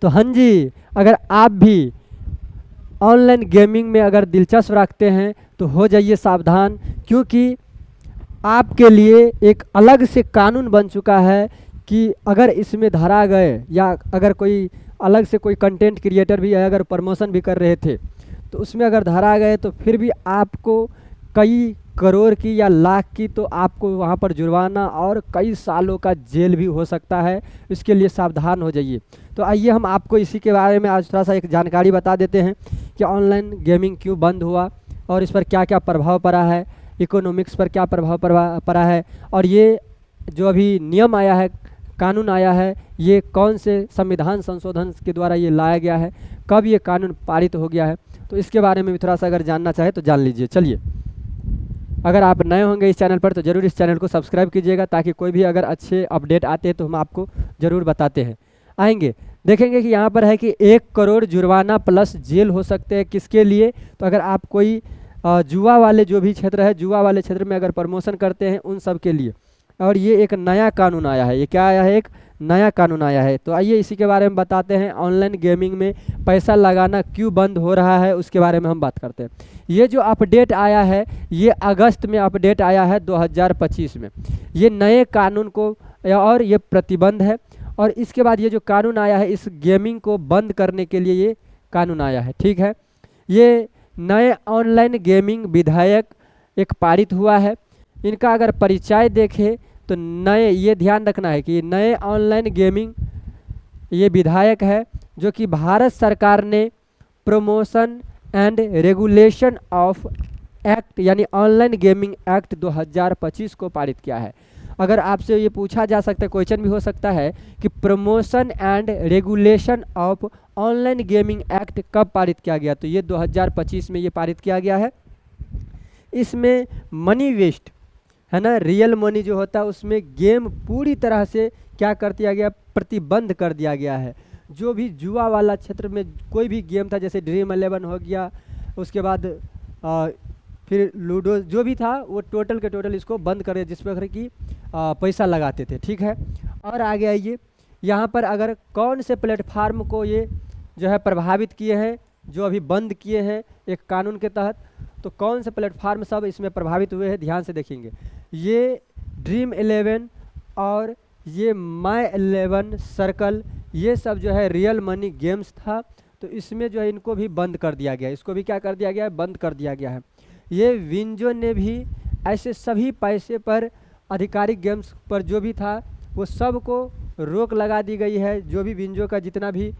तो हाँ जी, अगर आप भी ऑनलाइन गेमिंग में अगर दिलचस्प रखते हैं तो हो जाइए सावधान, क्योंकि आपके लिए एक अलग से कानून बन चुका है कि अगर इसमें धरा गए या अगर कोई अलग से कोई कंटेंट क्रिएटर भी है, अगर प्रमोशन भी कर रहे थे तो उसमें अगर धरा गए तो फिर भी आपको कई करोड़ की या लाख की तो आपको वहाँ पर जुर्माना और कई सालों का जेल भी हो सकता है। इसके लिए सावधान हो जाइए। तो आइए हम आपको इसी के बारे में आज थोड़ा सा एक जानकारी बता देते हैं कि ऑनलाइन गेमिंग क्यों बंद हुआ और इस पर क्या क्या प्रभाव पड़ा है, इकोनॉमिक्स पर क्या प्रभाव पड़ा है, और ये जो अभी नियम आया है, कानून आया है, ये कौन से संविधान संशोधन के द्वारा ये लाया गया है, कब ये कानून पारित हो गया है। तो इसके बारे में भी थोड़ा सा अगर जानना चाहे तो जान लीजिए। चलिए, अगर आप नए होंगे इस चैनल पर तो ज़रूर इस चैनल को सब्सक्राइब कीजिएगा, ताकि कोई भी अगर अच्छे अपडेट आते हैं तो हम आपको ज़रूर बताते हैं। आएंगे देखेंगे कि यहाँ पर है कि 1 करोड़ जुर्माना प्लस जेल हो सकते हैं। किसके लिए? तो अगर आप कोई जुआ वाले जो भी क्षेत्र है, जुआ वाले क्षेत्र में अगर प्रमोशन करते हैं उन सब के लिए। और ये एक नया कानून आया है। ये क्या आया है? एक नया कानून आया है। तो आइए इसी के बारे में बताते हैं। ऑनलाइन गेमिंग में पैसा लगाना क्यों बंद हो रहा है उसके बारे में हम बात करते हैं। ये जो अपडेट आया है, ये अगस्त में अपडेट आया है 2025 में। ये नए कानून को और ये प्रतिबंध है। और इसके बाद ये जो कानून आया है, इस गेमिंग को बंद करने के लिए ये कानून आया है। ठीक है, ये नए ऑनलाइन गेमिंग विधेयक एक पारित हुआ है। इनका अगर परिचय देखें तो नए, ये ध्यान रखना है कि नए ऑनलाइन गेमिंग ये विधेयक है जो कि भारत सरकार ने promotion and regulation of act यानी ऑनलाइन गेमिंग एक्ट 2025 को पारित किया है। अगर आपसे ये पूछा जा सकता है, क्वेश्चन भी हो सकता है कि promotion and regulation of online gaming act कब पारित किया गया, तो ये 2025 में ये पारित किया गया है। इसमें मनी वेस्ट है ना, रियल मनी जो होता है उसमें गेम पूरी तरह से क्या कर दिया गया, प्रतिबंध कर दिया गया है। जो भी जुआ वाला क्षेत्र में कोई भी गेम था, जैसे ड्रीम 11 हो गया, उसके बाद फिर लूडो जो भी था, वो टोटल के टोटल इसको बंद कर दिया, जिस पर कि पैसा लगाते थे। ठीक है, और आगे आइए, यहाँ पर अगर कौन से प्लेटफार्म को ये जो है प्रभावित किए हैं, जो अभी बंद किए हैं एक कानून के तहत, तो कौन से प्लेटफार्म सब इसमें प्रभावित हुए हैं, ध्यान से देखेंगे। ये ड्रीम 11 और ये माई 11 सर्कल, ये सब जो है रियल मनी गेम्स था, तो इसमें जो है इनको भी बंद कर दिया गया है। इसको भी क्या कर दिया गया है? बंद कर दिया गया है। ये विंजो ने भी ऐसे सभी पैसे पर, आधिकारिक गेम्स पर जो भी था वो सब को रोक लगा दी गई है। जो भी विंजो का जितना भी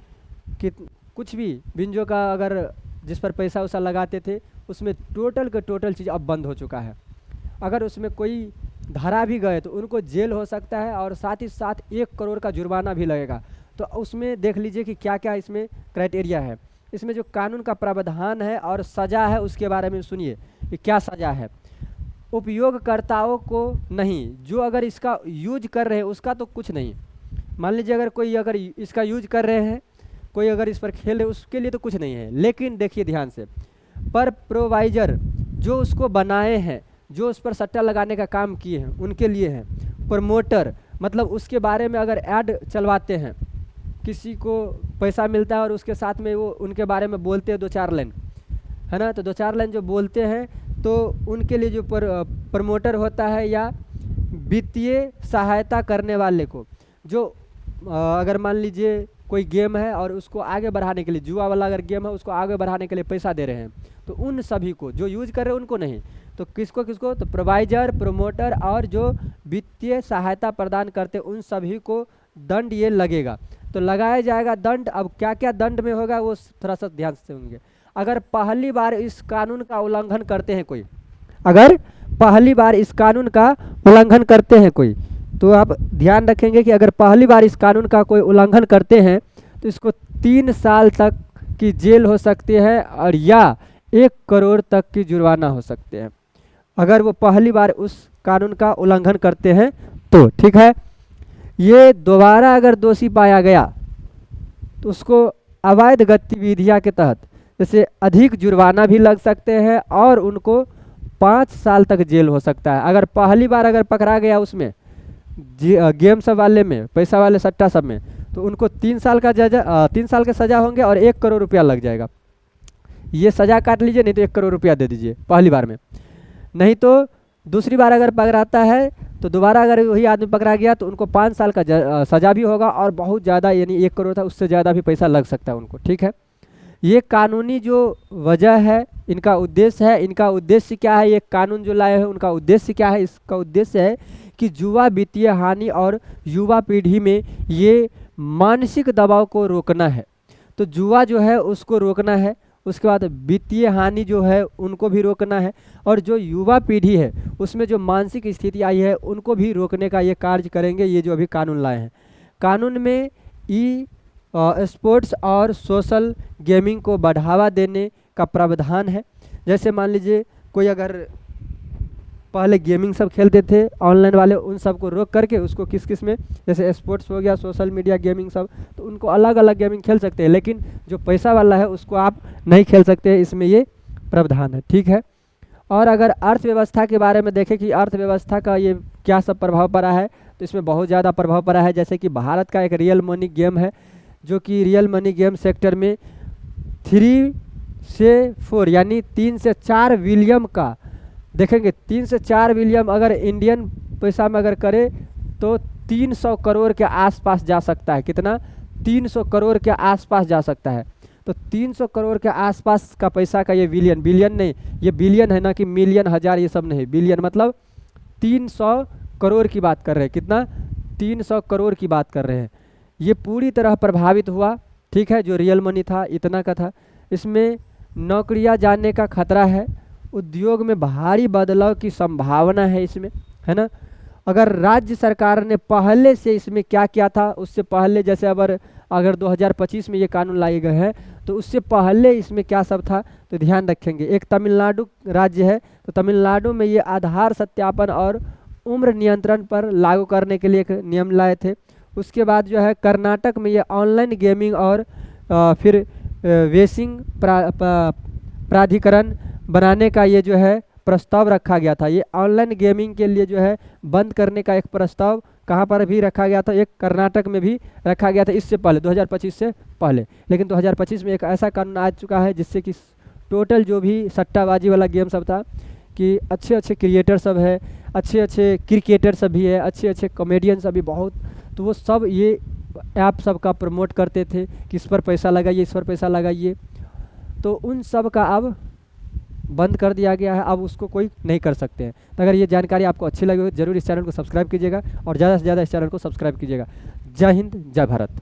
कुछ भी विंजो का अगर जिस पर पैसा वैसा लगाते थे, उसमें टोटल का टोटल चीज़ अब बंद हो चुका है। अगर उसमें कोई धरा भी गए तो उनको जेल हो सकता है और साथ ही साथ 1 करोड़ का जुर्माना भी लगेगा। तो उसमें देख लीजिए कि क्या क्या इसमें क्राइटेरिया है। इसमें जो कानून का प्रावधान है और सज़ा है उसके बारे में सुनिए कि क्या सज़ा है। उपयोगकर्ताओं को नहीं, जो अगर इसका यूज कर रहे हैं उसका तो कुछ नहीं। मान लीजिए अगर कोई अगर इसका यूज कर रहे हैं, कोई अगर इस पर खेल रहे, उसके लिए तो कुछ नहीं है। लेकिन देखिए ध्यान से, पर प्रोवाइजर जो उसको बनाए हैं, जो उस पर सट्टा लगाने का काम किए हैं, उनके लिए है। प्रमोटर मतलब उसके बारे में अगर ऐड चलवाते हैं, किसी को पैसा मिलता है और उसके साथ में वो उनके बारे में बोलते हैं 2-4 लाइन, है ना, तो 2-4 लाइन जो बोलते हैं तो उनके लिए जो प्रमोटर होता है या वित्तीय सहायता करने वाले को, जो अगर मान लीजिए कोई गेम है और उसको आगे बढ़ाने के लिए, जुआ वाला अगर गेम है उसको आगे बढ़ाने के लिए पैसा दे रहे हैं, तो उन सभी को, जो यूज कर रहे हैं उनको नहीं, तो किसको किसको, तो प्रोवाइजर, प्रमोटर और जो वित्तीय सहायता प्रदान करते उन सभी को दंड ये लगेगा। तो लगाया जाएगा दंड। अब क्या क्या दंड में होगा वो थोड़ा सा ध्यान से सुनेंगे। अगर पहली बार इस कानून का उल्लंघन करते हैं कोई, अगर पहली बार इस कानून का उल्लंघन करते हैं कोई, तो आप ध्यान रखेंगे कि अगर पहली बार इस कानून का कोई उल्लंघन करते हैं तो इसको 3 साल तक की जेल हो सकती है और या 1 करोड़ तक की जुर्माना हो सकते हैं, अगर वो पहली बार उस कानून का उल्लंघन करते हैं तो। ठीक है, ये दोबारा अगर दोषी पाया गया तो उसको अवैध गतिविधियां के तहत जैसे अधिक जुर्माना भी लग सकते हैं और उनको 5 साल तक जेल हो सकता है। अगर पहली बार अगर पकड़ा गया उसमें गेम सब वाले में, पैसा वाले सट्टा सब में, तो उनको 3 साल के सज़ा होंगे और 1 करोड़ रुपया लग जाएगा। ये सज़ा काट लीजिए, नहीं तो 1 करोड़ रुपया दे दीजिए पहली बार में। नहीं तो दूसरी बार अगर पकड़ाता है तो दोबारा अगर वही आदमी पकड़ा गया तो उनको 5 साल का सज़ा भी होगा और बहुत ज़्यादा, यानी 1 करोड़ था उससे ज़्यादा भी पैसा लग सकता है उनको। ठीक है, ये कानूनी जो वजह है, इनका उद्देश्य है, इनका उद्देश्य क्या है, ये कानून जो लाए हैं उनका उद्देश्य क्या है? इसका उद्देश्य है कि जुआ वित्तीय हानि और युवा पीढ़ी में ये मानसिक दबाव को रोकना है। तो जुआ जो है उसको रोकना है, उसके बाद वित्तीय हानि जो है उनको भी रोकना है, और जो युवा पीढ़ी है उसमें जो मानसिक स्थिति आई है उनको भी रोकने का ये कार्य करेंगे, ये जो अभी कानून लाए हैं। कानून में ई स्पोर्ट्स और सोशल गेमिंग को बढ़ावा देने का प्रावधान है। जैसे मान लीजिए कोई अगर पहले गेमिंग सब खेलते थे ऑनलाइन वाले, उन सब को रोक करके उसको किस किस में, जैसे स्पोर्ट्स हो गया, सोशल मीडिया गेमिंग सब, तो उनको अलग अलग गेमिंग खेल सकते हैं, लेकिन जो पैसा वाला है उसको आप नहीं खेल सकते, इसमें ये प्रावधान है। ठीक है, और अगर अर्थव्यवस्था के बारे में देखें कि अर्थव्यवस्था का ये क्या सब प्रभाव पड़ा है, तो इसमें बहुत ज़्यादा प्रभाव पड़ा है। जैसे कि भारत का एक रियल मनी गेम है, जो कि रियल मनी गेम सेक्टर में 3 से 4 यानी 3 से 4 बिलियन का देखेंगे, 3 से 4 बिलियन अगर इंडियन पैसा में अगर करे तो 300 करोड़ के आसपास जा सकता है। कितना? 300 करोड़ के आसपास जा सकता है। तो 300 करोड़ के आसपास का पैसा का ये बिलियन, बिलियन नहीं, ये बिलियन है ना कि मिलियन, हज़ार, ये सब नहीं, बिलियन मतलब 300 करोड़ की बात कर रहे हैं। कितना? 300 करोड़ की बात कर रहे हैं। ये पूरी तरह प्रभावित हुआ। ठीक है, जो रियल मनी था इतना का था। इसमें नौकरियां जाने का खतरा है, उद्योग में भारी बदलाव की संभावना है इसमें, है ना। अगर राज्य सरकार ने पहले से इसमें क्या किया था, उससे पहले, जैसे अगर 2025 में ये कानून लाए गए हैं तो उससे पहले इसमें क्या सब था, तो ध्यान रखेंगे। एक तमिलनाडु राज्य है, तो तमिलनाडु में ये आधार सत्यापन और उम्र नियंत्रण पर लागू करने के लिए एक नियम लाए थे। उसके बाद जो है कर्नाटक में ये ऑनलाइन गेमिंग और फिर वेसिंग प्राधिकरण बनाने का ये जो है प्रस्ताव रखा गया था। ये ऑनलाइन गेमिंग के लिए जो है बंद करने का एक प्रस्ताव कहाँ पर भी रखा गया था, एक कर्नाटक में भी रखा गया था, इससे पहले 2025 से पहले। लेकिन 2025 में एक ऐसा कानून आ चुका है जिससे कि टोटल जो भी सट्टाबाजी वाला गेम सब था, कि अच्छे अच्छे क्रिएटर सब है, अच्छे अच्छे क्रिकेटर सब भी है, अच्छे अच्छे कॉमेडियन सब भी बहुत, तो वो सब ये ऐप सब का प्रमोट करते थे कि इस पर पैसा लगाइए, इस पर पैसा लगाइए। तो उन सब का अब बंद कर दिया गया है, अब उसको कोई नहीं कर सकते हैं। तो अगर ये जानकारी आपको अच्छी लगी हो जरूर इस चैनल को सब्सक्राइब कीजिएगा और ज़्यादा से ज़्यादा इस चैनल को सब्सक्राइब कीजिएगा। जय हिंद, जय भारत।